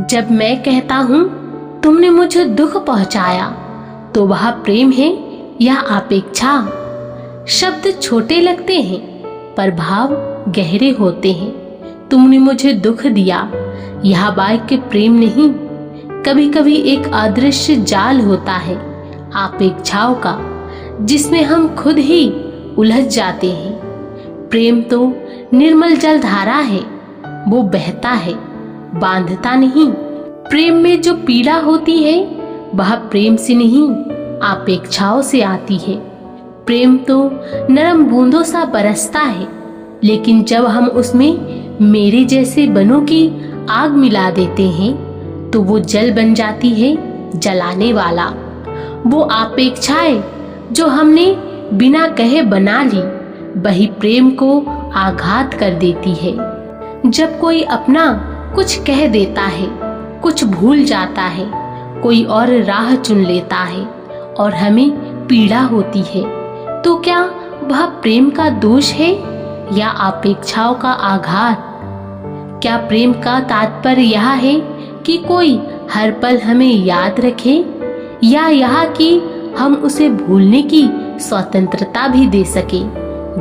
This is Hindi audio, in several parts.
जब मैं कहता हूँ तुमने मुझे दुख पहुंचाया, तो वह प्रेम है या अपेक्षा? शब्द छोटे लगते हैं पर भाव गहरे होते हैं। तुमने मुझे दुख दिया, यह वाक्य प्रेम नहीं, कभी कभी एक अदृश्य जाल होता है अपेक्षाओं का, जिसमें हम खुद ही उलझ जाते हैं। प्रेम तो निर्मल जल धारा है, वो बहता है, बांधता नहीं। प्रेम में जो पीड़ा होती है वह प्रेम से नहीं, अपेक्षाओं से आती है। प्रेम तो नरम बूंदों सा बरसता है, लेकिन जब हम उसमें मेरे जैसे बनों की आग मिला देते हैं तो वो जल बन जाती है जलाने वाला। वो अपेक्षाएं जो हमने बिना कहे बना ली, वही प्रेम को आघात कर देती है। जब कोई अपना कुछ कह देता है, कुछ भूल जाता है, कोई और राह चुन लेता है और हमें पीड़ा होती है, तो क्या वह प्रेम का दोष है या अपेक्षाओं का आघात? क्या प्रेम का तात्पर्य यह है कि कोई हर पल हमें याद रखे, या यह कि हम उसे भूलने की स्वतंत्रता भी दे सके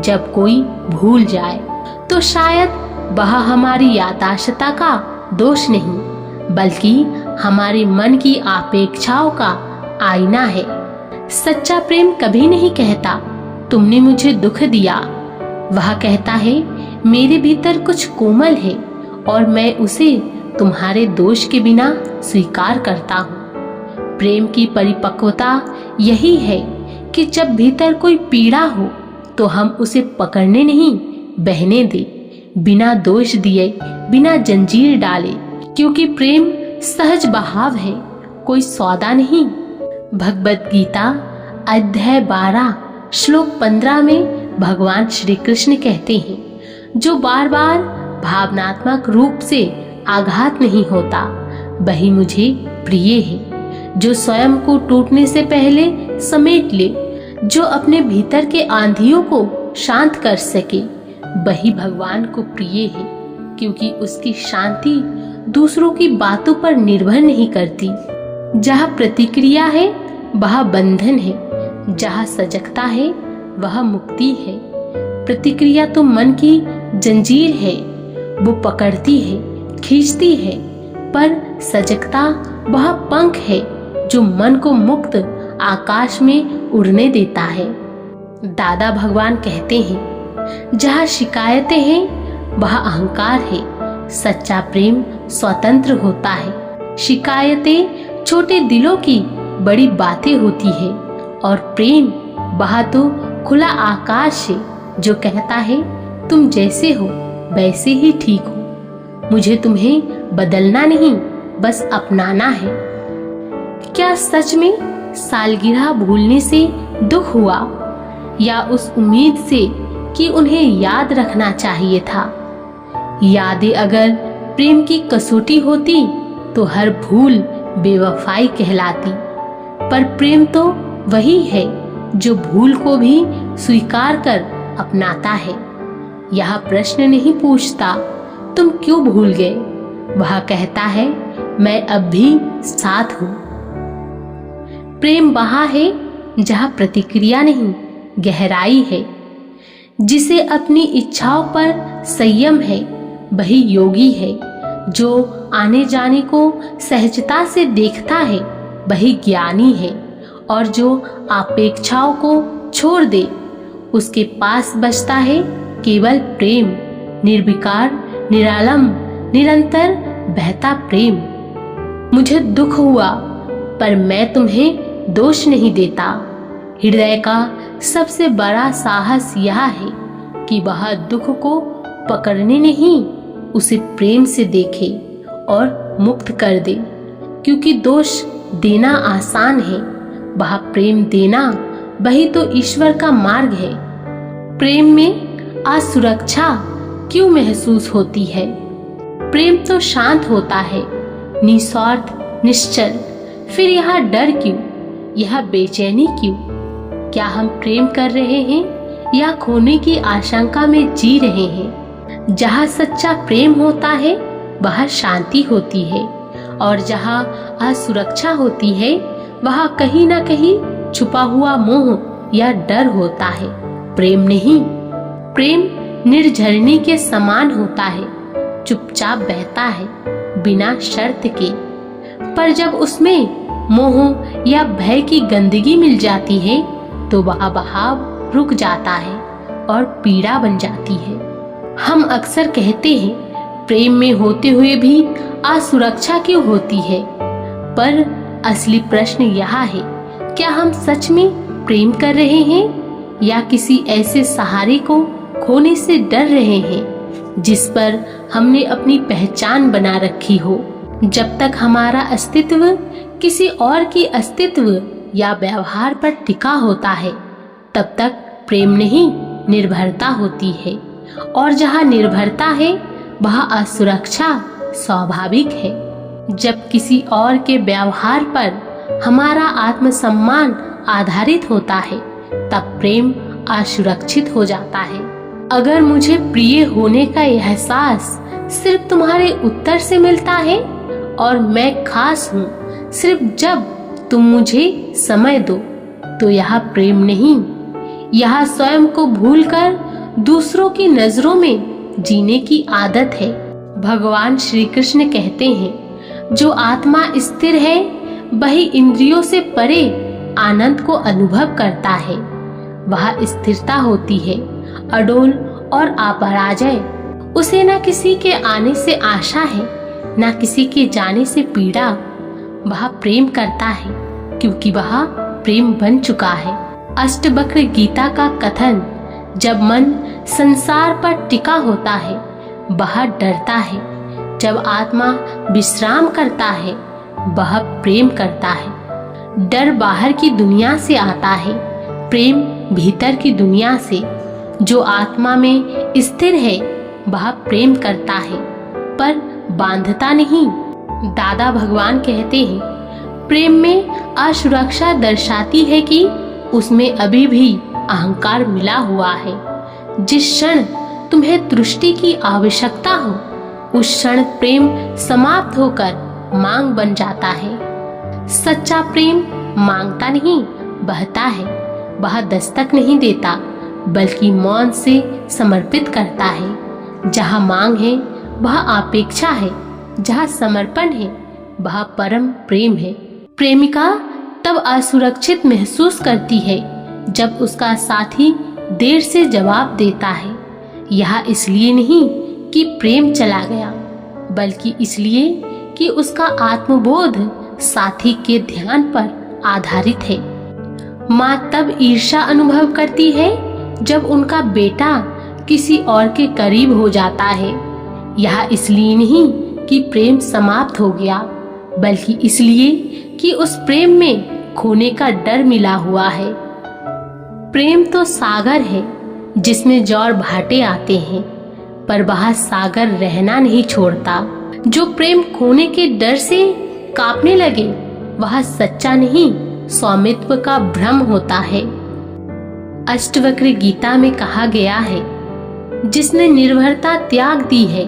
जब कोई भूल जाए? तो शायद वह हमारी याददाश्तता का दोष नहीं, बल्कि हमारे मन की अपेक्षाओं का आईना है। सच्चा प्रेम कभी नहीं कहता तुमने मुझे दुख दिया, वह कहता है मेरे भीतर कुछ कोमल है और मैं उसे तुम्हारे दोष के बिना स्वीकार करता हूँ। प्रेम की परिपक्वता यही है कि जब भीतर कोई पीड़ा हो तो हम उसे पकड़ने नहीं, बहने दे, बिना दोष दिए, बिना जंजीर डाले, क्योंकि प्रेम सहज बहाव है, कोई सौदा नहीं। भगवद गीता अध्याय 12 श्लोक 15 में भगवान श्री कृष्ण कहते हैं, जो बार बार भावनात्मक रूप से आघात नहीं होता वही मुझे प्रिय है। जो स्वयं को टूटने से पहले समेट ले, जो अपने भीतर के आंधियों को शांत कर सके, वही भगवान को प्रिय है, क्योंकि उसकी शांति दूसरों की बातों पर निर्भर नहीं करती। जहाँ प्रतिक्रिया है वह बंधन है, जहाँ सजगता है वह मुक्ति है। प्रतिक्रिया तो मन की जंजीर है, वो पकड़ती है, खींचती है, पर सजगता वह पंख है जो मन को मुक्त आकाश में उड़ने देता है। दादा भगवान कहते हैं, जहाँ शिकायतें हैं वह अहंकार है, सच्चा प्रेम स्वतंत्र होता है। शिकायतें छोटे दिलों की बड़ी बातें होती है और प्रेम वह तो खुला आकाश है जो कहता है तुम जैसे हो वैसे ही ठीक हो, मुझे तुम्हें बदलना नहीं, बस अपनाना है। क्या सच में सालगिरह भूलने से दुख हुआ, या उस उम्मीद से कि उन्हें याद रखना चाहिए था? यादें अगर प्रेम की कसौटी होती तो हर भूल बेवफाई कहलाती, पर प्रेम तो वही है जो भूल को भी स्वीकार कर अपनाता है। यह प्रश्न नहीं पूछता तुम क्यों भूल गए, वह कहता है मैं अब भी साथ हूँ। प्रेम वहाँ है जहाँ प्रतिक्रिया नहीं, गहराई है। जिसे अपनी इच्छाओं पर संयम है वही योगी है। जो आने जाने को सहजता से देखता है वही ज्ञानी है। और जो अपेक्षाओं को छोड़ दे उसके पास बचता है केवल प्रेम, निर्विकार, निरालम, निरंतर बहता प्रेम। मुझे दुख हुआ पर मैं तुम्हें दोष नहीं देता। हृदय का सबसे बड़ा साहस यह है कि वह दुख को पकड़ने नहीं, उसे प्रेम से देखे और मुक्त कर दे। क्योंकि दोष देना आसान है, वह प्रेम देना वही तो ईश्वर का मार्ग है। प्रेम में असुरक्षा क्यों महसूस होती है? प्रेम तो शांत होता है, निस्वार्थ, निश्चल। फिर यह डर क्यों, यह बेचैनी क्यों? क्या हम प्रेम कर रहे हैं या खोने की आशंका में जी रहे हैं? जहाँ सच्चा प्रेम होता है वहाँ शांति होती है और जहाँ असुरक्षा होती है वहाँ कहीं ना कहीं छुपा हुआ मोह या डर होता है। प्रेम नहीं, प्रेम निर्झरनी के समान होता है, चुपचाप बहता है बिना शर्त के। पर जब उसमें मोह या भय की गंदगी मिल जाती है तो वह बहाव रुक जाता है और पीड़ा बन जाती है। हम अक्सर कहते हैं प्रेम में होते हुए भी असुरक्षा क्यों होती है, पर असली प्रश्न यह है, क्या हम सच में प्रेम कर रहे हैं या किसी ऐसे सहारे को खोने से डर रहे हैं जिस पर हमने अपनी पहचान बना रखी हो। जब तक हमारा अस्तित्व किसी और की अस्तित्व या व्यवहार पर टिका होता है तब तक प्रेम नहीं, निर्भरता होती है। और जहाँ निर्भरता है वहाँ असुरक्षा स्वाभाविक है। जब किसी और के व्यवहार पर हमारा आत्मसम्मान आधारित होता है तब प्रेम असुरक्षित हो जाता है। अगर मुझे प्रिय होने का एहसास सिर्फ तुम्हारे उत्तर से मिलता है और मैं खास हूँ सिर्फ जब तुम मुझे समय दो, तो यह प्रेम नहीं, यह स्वयं को भूलकर दूसरों की नजरों में जीने की आदत है। भगवान श्री कृष्ण कहते हैं, जो आत्मा स्थिर है वही इंद्रियों से परे आनंद को अनुभव करता है। वह स्थिरता होती है, अडोल और अपराजय। उसे न किसी के आने से आशा है, न किसी के जाने से पीड़ा। वह प्रेम करता है क्योंकि वह प्रेम बन चुका है। अष्टवक्र गीता का कथन, जब मन संसार पर टिका होता है वह डरता है, जब आत्मा विश्राम करता है वह प्रेम करता है। डर बाहर की दुनिया से आता है, प्रेम भीतर की दुनिया से। जो आत्मा में स्थिर है वह प्रेम करता है पर बांधता नहीं। दादा भगवान कहते हैं, प्रेम में असुरक्षा दर्शाती है कि उसमें अभी भी अहंकार मिला हुआ है। जिस क्षण तुम्हें तुष्टि की आवश्यकता हो उस क्षण प्रेम समाप्त होकर मांग बन जाता है। सच्चा प्रेम मांगता नहीं, बहता है। वह दस्तक नहीं देता बल्कि मौन से समर्पित करता है। जहाँ मांग है वह अपेक्षा है, जहाँ समर्पण है वह परम प्रेम है। प्रेमिका तब असुरक्षित महसूस करती है जब उसका साथी देर से जवाब देता है। यह इसलिए नहीं कि प्रेम चला गया, बल्कि इसलिए कि उसका आत्मबोध साथी के ध्यान पर आधारित है। माँ तब ईर्ष्या अनुभव करती है जब उनका बेटा किसी और के करीब हो जाता है। यह इसलिए नहीं कि प्रेम समाप्त हो गया, बल्कि इसलिए कि उस प्रेम में खोने का डर मिला हुआ है। प्रेम तो सागर है जिसमें ज्वार भाटे आते हैं, पर वह सागर रहना नहीं छोड़ता। जो प्रेम खोने के डर से कांपने लगे वह सच्चा नहीं, स्वामित्व का भ्रम होता है। अष्टवक्र गीता में कहा गया है, जिसने निर्भरता त्याग दी है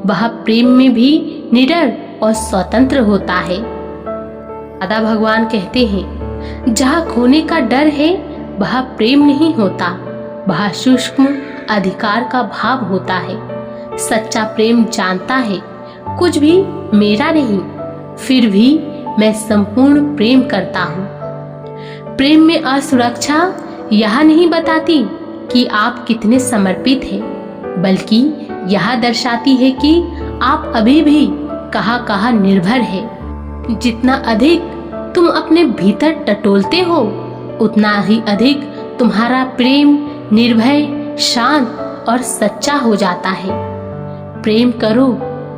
वह प्रेम में भी निडर और स्वतंत्र होता है। दादा भगवान कहते हैं, जहाँ खोने का डर है वह प्रेम नहीं होता, वह सूक्ष्म अधिकार का भाव होता है। सच्चा प्रेम जानता है कुछ भी मेरा नहीं, फिर भी मैं संपूर्ण प्रेम करता हूँ। प्रेम में असुरक्षा यह नहीं बताती कि आप कितने समर्पित हैं, बल्कि यह दर्शाती है कि आप अभी भी कहाँ कहाँ निर्भर है। जितना अधिक तुम अपने भीतर टटोलते हो उतना ही अधिक तुम्हारा प्रेम निर्भय, शांत और सच्चा हो जाता है। प्रेम करो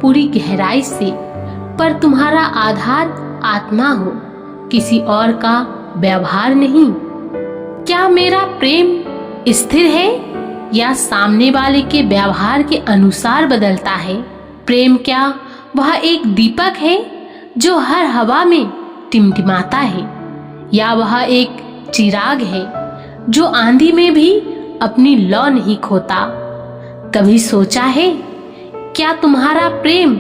पूरी गहराई से, पर तुम्हारा आधार आत्मा हो, किसी और का व्यवहार नहीं। क्या मेरा प्रेम स्थिर है या सामने वाले के व्यवहार के अनुसार बदलता है? प्रेम क्या वह एक दीपक है जो हर हवा में टिमटिमाता है, या वह एक चिराग है जो आंधी में भी अपनी लौ नहीं खोता? कभी सोचा है क्या तुम्हारा प्रेम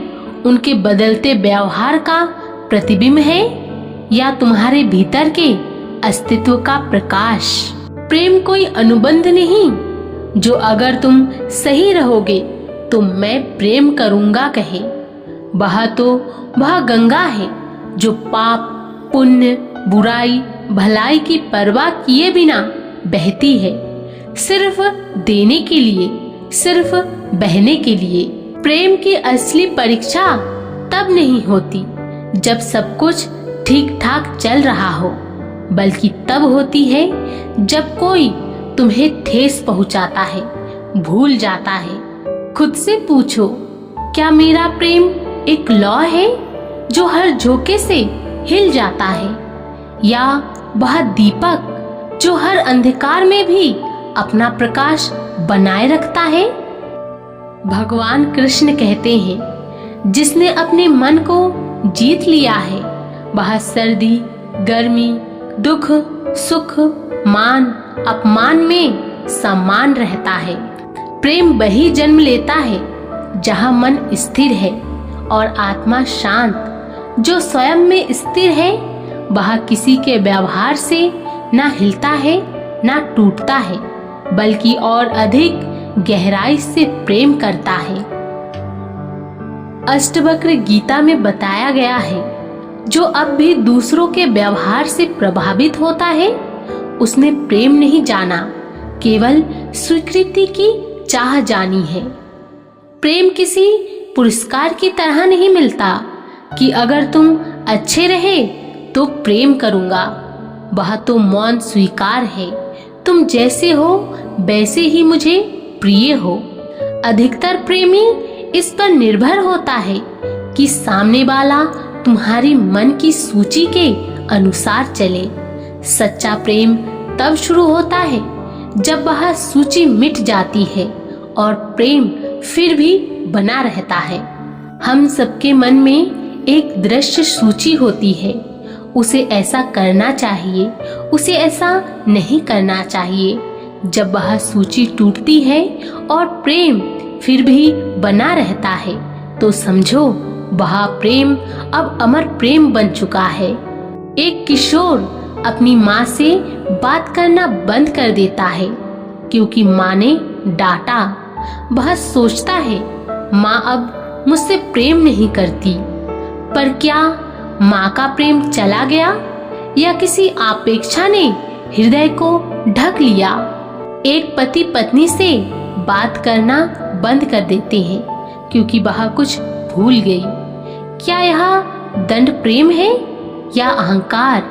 उनके बदलते व्यवहार का प्रतिबिंब है या तुम्हारे भीतर के अस्तित्व का प्रकाश? प्रेम कोई अनुबंध नहीं जो अगर तुम सही रहोगे तो मैं प्रेम करूंगा कहे। वह गंगा है जो पाप, पुण्य, बुराई, भलाई की परवाह किए बिना बहती है, सिर्फ देने के लिए, सिर्फ बहने के लिए। प्रेम की असली परीक्षा तब नहीं होती जब सब कुछ ठीक ठाक चल रहा हो, बल्कि तब होती है जब कोई तुम्हें ठेस पहुंचाता है, भूल जाता है। खुद से पूछो, क्या मेरा प्रेम एक लौ है जो हर झोंके से हिल जाता है, या वह दीपक जो हर अंधकार में भी अपना प्रकाश बनाए रखता है? भगवान कृष्ण कहते हैं, जिसने अपने मन को जीत लिया है वह सर्दी, गर्मी, दुख, सुख, मान, अपमान में समान रहता है। प्रेम वही जन्म लेता है जहाँ मन स्थिर है और आत्मा शांत। जो स्वयं में स्थिर है वह किसी के व्यवहार से ना हिलता है ना टूटता है, बल्कि और अधिक गहराई से प्रेम करता है। अष्टवक्र गीता में बताया गया है, जो अब भी दूसरों के व्यवहार से प्रभावित होता है उसने प्रेम नहीं जाना, केवल स्वीकृति की चाह जानी है। प्रेम किसी पुरस्कार की तरह नहीं मिलता कि अगर तुम अच्छे रहे तो प्रेम करूंगा। वह तो मौन स्वीकार है, तुम जैसे हो वैसे ही मुझे प्रिय हो। अधिकतर प्रेमी इस पर निर्भर होता है कि सामने वाला तुम्हारी मन की सूची के अनुसार चले। सच्चा प्रेम तब शुरू होता है जब वह सूची मिट जाती है और प्रेम फिर भी बना रहता है। हम सबके मन में एक दृश्य सूची होती है, उसे ऐसा करना चाहिए, उसे ऐसा नहीं करना चाहिए। जब वह सूची टूटती है और प्रेम फिर भी बना रहता है तो समझो वह प्रेम अब अमर प्रेम बन चुका है। एक किशोर अपनी माँ से बात करना बंद कर देता है क्योंकि माँ ने डांटा। वह सोचता है माँ अब मुझसे प्रेम नहीं करती, पर क्या माँ का प्रेम चला गया या किसी अपेक्षा ने हृदय को ढक लिया? एक पति पत्नी से बात करना बंद कर देते हैं क्योंकि वह कुछ भूल गई। क्या यह दंड प्रेम है या अहंकार?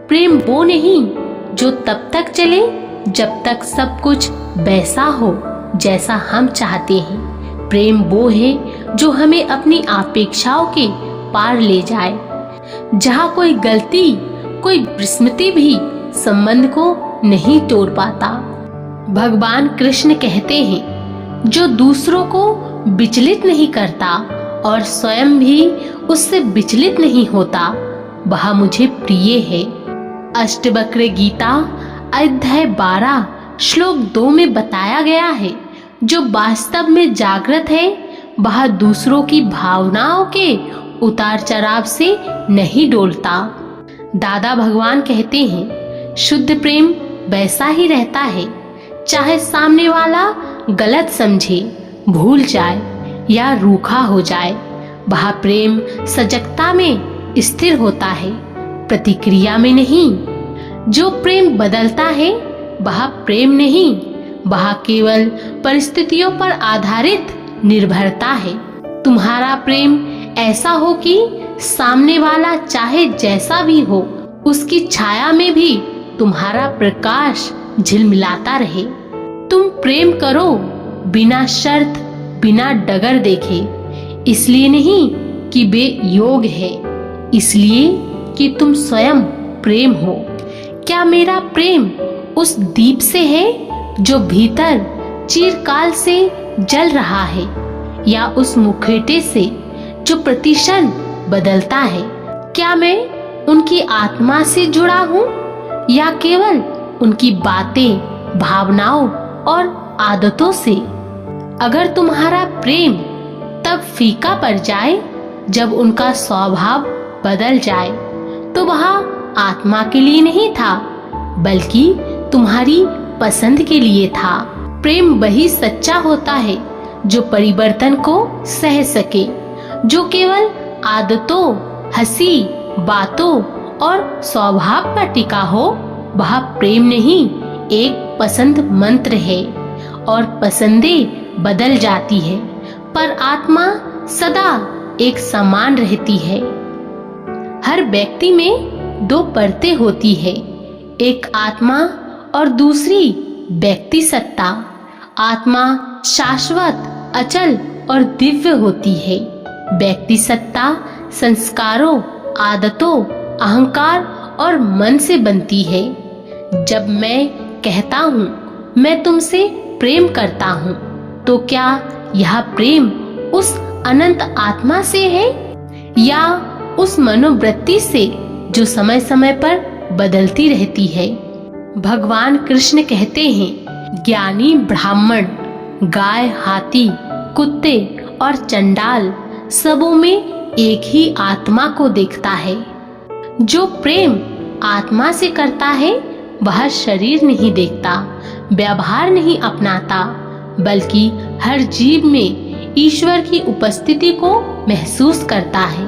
प्रेम वो नहीं जो तब तक चले जब तक सब कुछ वैसा हो जैसा हम चाहते हैं। प्रेम वो है जो हमें अपनी अपेक्षाओं के पार ले जाए, जहाँ कोई गलती, कोई विस्मृति भी संबंध को नहीं तोड़ पाता। भगवान कृष्ण कहते हैं, जो दूसरों को विचलित नहीं करता और स्वयं भी उससे विचलित नहीं होता वह मुझे प्रिय है। अष्टवक्र गीता अध्याय 12 श्लोक 2 में बताया गया है, जो वास्तव में जागृत है वह दूसरों की भावनाओं के उतार चढ़ाव से नहीं डोलता। दादा भगवान कहते हैं, शुद्ध प्रेम वैसा ही रहता है, चाहे सामने वाला गलत समझे, भूल जाए या रूखा हो जाए। वह प्रेम सजगता में स्थिर होता है, प्रतिक्रिया में नहीं। जो प्रेम बदलता है वह प्रेम नहीं, वह केवल परिस्थितियों पर आधारित निर्भरता है। तुम्हारा प्रेम ऐसा हो कि सामने वाला चाहे जैसा भी हो उसकी छाया में भी तुम्हारा प्रकाश झिलमिलाता रहे। तुम प्रेम करो बिना शर्त, बिना डगर देखे, इसलिए नहीं कि वे योग है, इसलिए कि तुम स्वयं प्रेम हो। क्या मेरा प्रेम उस दीप से है जो भीतर चिरकाल से जल रहा है, या उस मुखौटे से जो प्रतिक्षण बदलता है? क्या मैं उनकी आत्मा से जुड़ा हूँ या केवल उनकी बातें, भावनाओं और आदतों से? अगर तुम्हारा प्रेम तब फीका पड़ जाए जब उनका स्वभाव बदल जाए तो वह आत्मा के लिए नहीं था, बल्कि तुम्हारी पसंद के लिए था। प्रेम वही सच्चा होता है जो परिवर्तन को सह सके, जो केवल आदतों, हंसी, बातों और स्वभाव पर टिका हो। वह प्रेम नहीं, एक पसंद मंत्र है और पसंदें बदल जाती है, पर आत्मा सदा एक समान रहती है। हर व्यक्ति में दो परतें होती है, एक आत्मा और दूसरी व्यक्ति सत्ता। आत्मा शाश्वत, अचल और दिव्य होती है। व्यक्ति सत्ता संस्कारों, आदतों, अहंकार और मन से बनती है। जब मैं कहता हूँ मैं तुमसे प्रेम करता हूँ, तो क्या यह प्रेम उस अनंत आत्मा से है या उस मनोवृत्ति से जो समय समय पर बदलती रहती है? भगवान कृष्ण कहते हैं, ज्ञानी ब्राह्मण गाय, हाथी, कुत्ते और चंडाल सबों में एक ही आत्मा को देखता है। जो प्रेम आत्मा से करता है वह शरीर नहीं देखता, व्यवहार नहीं अपनाता, बल्कि हर जीव में ईश्वर की उपस्थिति को महसूस करता है।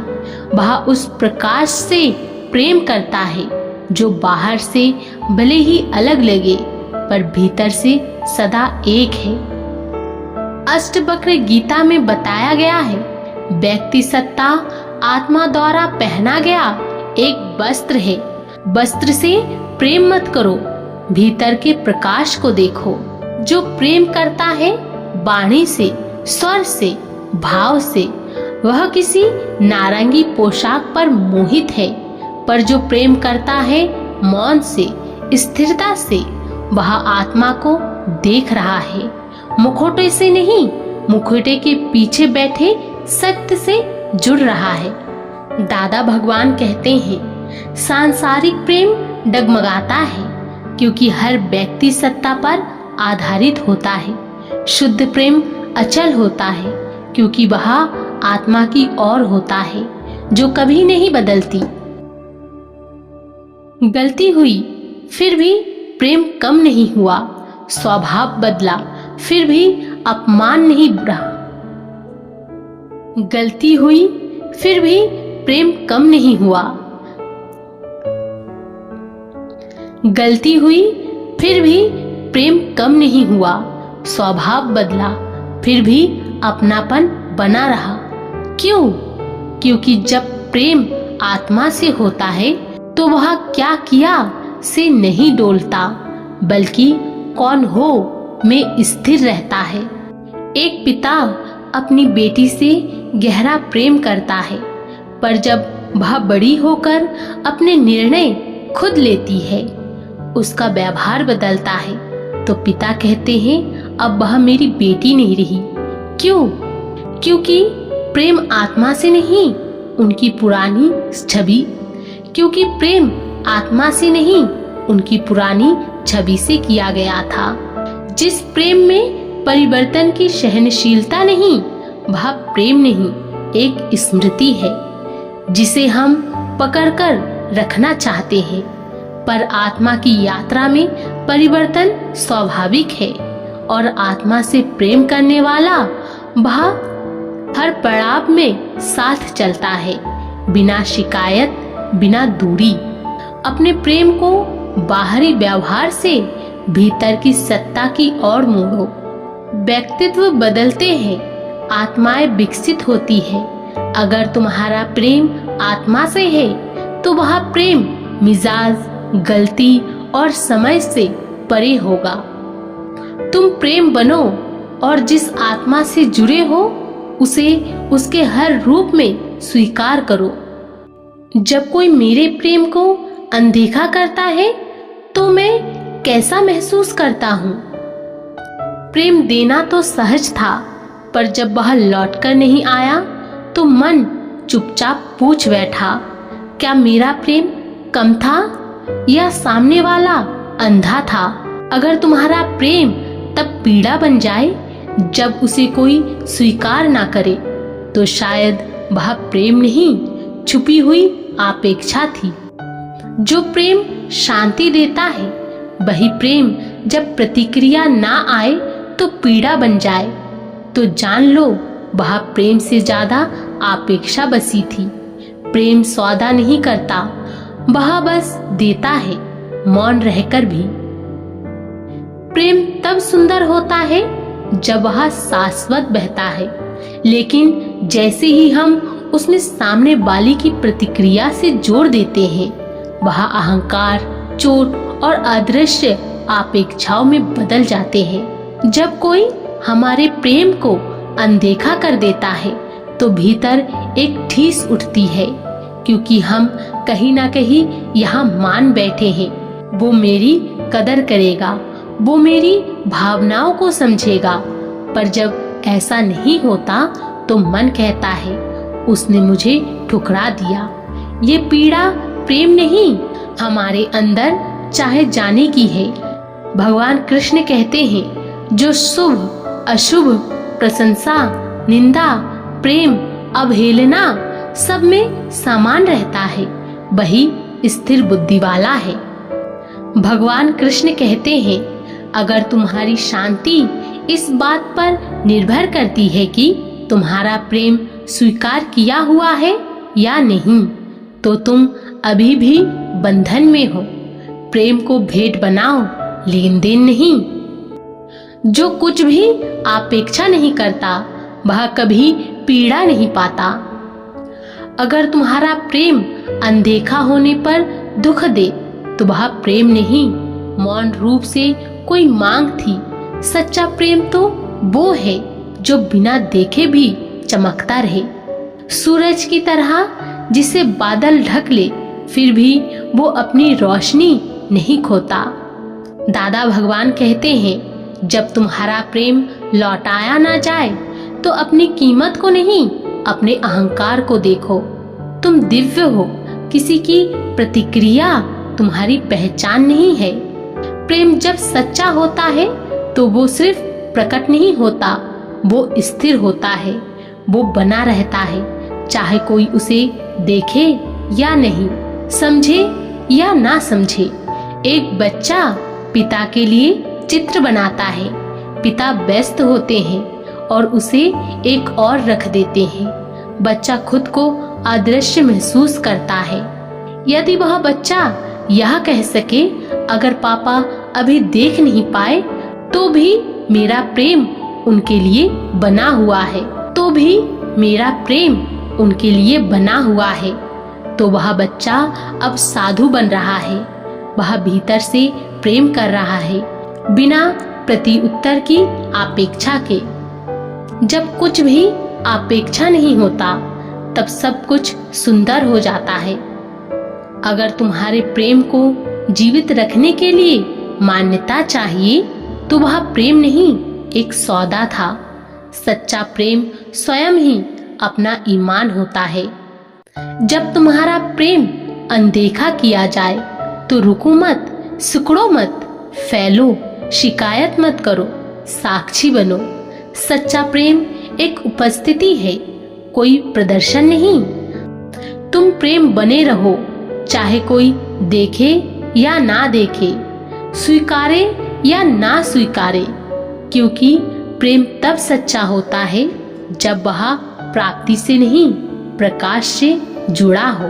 वह उस प्रकाश से प्रेम करता है जो बाहर से भले ही अलग लगे पर भीतर से सदा एक है। अष्टवक्र गीता में बताया गया है, व्यक्ति सत्ता आत्मा द्वारा पहना गया एक वस्त्र है। वस्त्र से प्रेम मत करो, भीतर के प्रकाश को देखो। जो प्रेम करता है वाणी से, स्वर से, भाव से, वह किसी नारंगी पोशाक पर मोहित है, पर जो प्रेम करता है मौन से, स्थिरता से, वह आत्मा को देख रहा है। मुखौटे से नहीं, मुखौटे के पीछे बैठे सत्य से जुड़ रहा है। दादा भगवान कहते हैं, सांसारिक प्रेम डगमगाता है क्योंकि हर व्यक्ति सत्ता पर आधारित होता है। शुद्ध प्रेम अचल होता है क्योंकि वह आत्मा की ओर होता है जो कभी नहीं बदलती। गलती हुई फिर भी प्रेम कम नहीं हुआ, स्वभाव बदला फिर भी अपमान नहीं रहा। गलती हुई फिर भी प्रेम कम नहीं हुआ, गलती हुई फिर भी प्रेम कम नहीं हुआ, स्वभाव बदला फिर भी अपनापन बना रहा। क्यों? क्योंकि जब प्रेम आत्मा से होता है तो वह क्या किया से नहीं डोलता, बल्कि कौन हो में स्थिर रहता है। एक पिता अपनी बेटी से गहरा प्रेम करता है, पर जब वह बड़ी होकर अपने निर्णय खुद लेती है, उसका व्यवहार बदलता है, तो पिता कहते हैं अब वह मेरी बेटी नहीं रही। क्यों? क्योंकि प्रेम आत्मा से नहीं, उनकी पुरानी छवि, क्योंकि प्रेम आत्मा से नहीं, उनकी पुरानी छवि से किया गया था। जिस प्रेम में परिवर्तन की सहनशीलता नहीं, वह प्रेम नहीं, एक स्मृति है जिसे हम पकड़कर रखना चाहते हैं। पर आत्मा की यात्रा में परिवर्तन स्वाभाविक है और आत्मा से प्रेम करने वाला वह हर पड़ाव में साथ चलता है, बिना शिकायत, बिना दूरी। अपने प्रेम को बाहरी व्यवहार से भीतर की सत्ता की ओर मोड़ो। व्यक्तित्व बदलते हैं, आत्माएं विकसित होती है। अगर तुम्हारा प्रेम आत्मा से है तो वह प्रेम मिजाज, गलती और समय से परे होगा। तुम प्रेम बनो और जिस आत्मा से जुड़े हो उसे उसके हर रूप में स्वीकार करो। जब कोई मेरे प्रेम को अनदेखा करता है तो मैं कैसा महसूस करता हूँ? प्रेम देना तो सहज था, पर जब वह लौटकर नहीं आया तो मन चुपचाप पूछ बैठा, क्या मेरा प्रेम कम था या सामने वाला अंधा था? अगर तुम्हारा प्रेम तब पीड़ा बन जाए जब उसे कोई स्वीकार ना करे, तो शायद वह प्रेम नहीं, छुपी हुई अपेक्षा थी। जो प्रेम शांति देता है, वही प्रेम जब प्रतिक्रिया ना आए तो पीड़ा बन जाए, तो जान लो वह प्रेम से ज्यादा अपेक्षा बसी थी। प्रेम सौदा नहीं करता, वह बस देता है, मौन रहकर भी। प्रेम तब सुंदर होता है जब वह शाश्वत बहता है, लेकिन जैसे ही हम उसमें सामने वाली की प्रतिक्रिया से जोड़ देते हैं, वह अहंकार, चोट और अदृश्य अपेक्षाओं में बदल जाते हैं। जब कोई हमारे प्रेम को अनदेखा कर देता है तो भीतर एक ठेस उठती है, क्योंकि हम कहीं ना कहीं यहाँ मान बैठे हैं, वो मेरी कदर करेगा, वो मेरी भावनाओं को समझेगा। पर जब ऐसा नहीं होता तो मन कहता है उसने मुझे ठुकरा दिया। ये पीड़ा प्रेम नहीं, हमारे अंदर चाहे जाने की है। भगवान कृष्ण कहते हैं, जो शुभ अशुभ, प्रशंसा, निंदा, प्रेम, अवहेलना सब में समान रहता है, वही स्थिर बुद्धि वाला है। भगवान कृष्ण कहते हैं, अगर तुम्हारी शांति इस बात पर निर्भर करती है कि तुम्हारा प्रेम स्वीकार किया हुआ है या नहीं, तो तुम अभी भी बंधन में हो। प्रेम को भेंट बनाओ, लेन देन नहीं। जो कुछ भी अपेक्षा नहीं करता, वह कभी पीड़ा नहीं पाता। अगर तुम्हारा प्रेम अनदेखा होने पर दुख दे, तो वह प्रेम नहीं, मौन रूप से कोई मांग थी। सच्चा प्रेम तो वो है जो बिना देखे भी चमकता रहे, सूरज की तरह जिसे बादल ढक ले फिर भी वो अपनी रोशनी नहीं खोता। दादा भगवान कहते हैं, जब तुम्हारा प्रेम लौटाया ना जाए तो अपनी कीमत को नहीं, अपने अहंकार को देखो। तुम दिव्य हो, किसी की प्रतिक्रिया तुम्हारी पहचान नहीं है। प्रेम जब सच्चा होता है तो वो सिर्फ प्रकट नहीं होता, वो स्थिर होता है, वो बना रहता है, चाहे कोई उसे देखे या नहीं, समझे या ना समझे। एक बच्चा पिता के लिए चित्र बनाता है, पिता व्यस्त होते हैं और उसे एक और रख देते हैं। बच्चा खुद को अदृश्य महसूस करता है। यदि वह बच्चा यह कह सके, अगर पापा अभी देख नहीं पाए तो भी मेरा प्रेम उनके लिए बना हुआ है, तो भी मेरा प्रेम उनके लिए बना हुआ है, तो वह बच्चा अब साधु बन रहा है। वह भीतर से प्रेम कर रहा है, बिना प्रति उत्तर की अपेक्षा के। जब कुछ भी अपेक्षा नहीं होता, तब सब कुछ सुंदर हो जाता है। अगर तुम्हारे प्रेम को जीवित रखने के लिए मान्यता चाहिए, तो वह प्रेम नहीं, एक सौदा था। सच्चा प्रेम स्वयं ही अपना ईमान होता है। जब तुम्हारा प्रेम अनदेखा किया जाए तो रुको मत, सिकुड़ो मत, फैलो, शिकायत मत करो, साक्षी बनो। सच्चा प्रेम एक उपस्थिति है, कोई प्रदर्शन नहीं। तुम प्रेम बने रहो, चाहे कोई देखे या ना देखे, स्वीकारे या ना स्वीकारे, क्योंकि प्रेम तब सच्चा होता है जब वह प्राप्ति से नहीं, प्रकाश से जुड़ा हो।